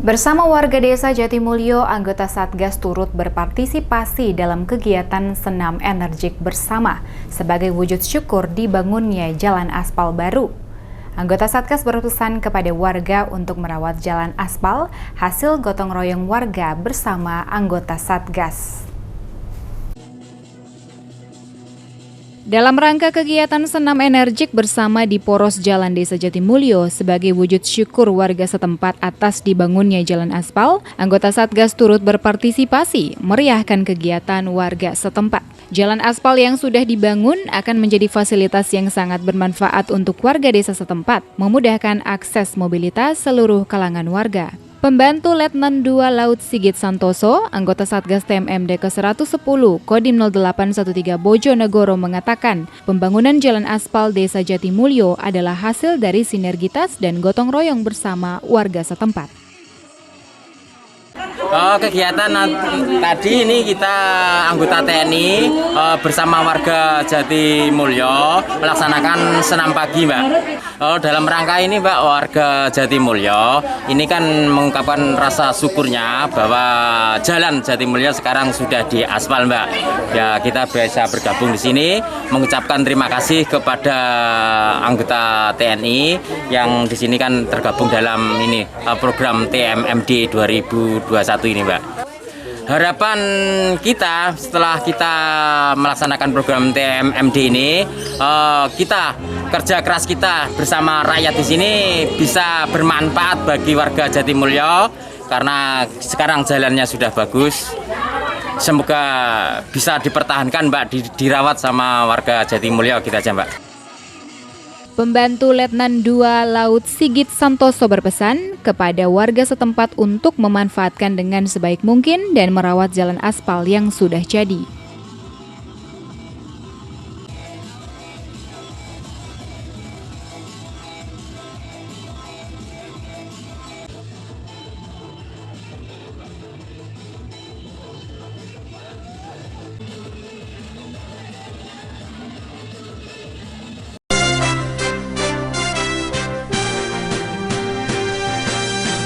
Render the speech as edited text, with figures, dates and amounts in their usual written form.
Bersama warga desa Jatimulyo, anggota Satgas turut berpartisipasi dalam kegiatan senam energik bersama sebagai wujud syukur dibangunnya jalan aspal baru. Anggota Satgas berpesan kepada warga untuk merawat jalan aspal hasil gotong royong warga bersama anggota Satgas. Dalam rangka kegiatan senam energik bersama di poros Jalan Desa Jatimulyo sebagai wujud syukur warga setempat atas dibangunnya jalan aspal, anggota Satgas turut berpartisipasi meriahkan kegiatan warga setempat. Jalan aspal yang sudah dibangun akan menjadi fasilitas yang sangat bermanfaat untuk warga desa setempat, memudahkan akses mobilitas seluruh kalangan warga. Pembantu Letnan 2 Laut Sigit Santoso, anggota Satgas TMMD ke-110 Kodim 0813 Bojonegoro mengatakan, pembangunan jalan aspal Desa Jatimulyo adalah hasil dari sinergitas dan gotong royong bersama warga setempat. Kegiatan tadi ini kita anggota TNI bersama warga Jatimulyo melaksanakan senam pagi, Mbak. Dalam rangka ini, Mbak, warga Jatimulyo ini kan mengungkapkan rasa syukurnya bahwa jalan Jatimulyo sekarang sudah diaspal, Mbak. Ya, kita bisa bergabung di sini mengucapkan terima kasih kepada anggota TNI yang di sini kan tergabung dalam ini program TMMD 2021 ini, Mbak. Harapan kita setelah kita melaksanakan program TMMD ini, kita kerja keras kita bersama rakyat di sini bisa bermanfaat bagi warga Jatimulyo karena sekarang jalannya sudah bagus. Semoga bisa dipertahankan, Mbak, dirawat sama warga Jatimulyo kita aja, Mbak. Pembantu Letnan 2 Laut Sigit Santoso berpesan kepada warga setempat untuk memanfaatkan dengan sebaik mungkin dan merawat jalan aspal yang sudah jadi.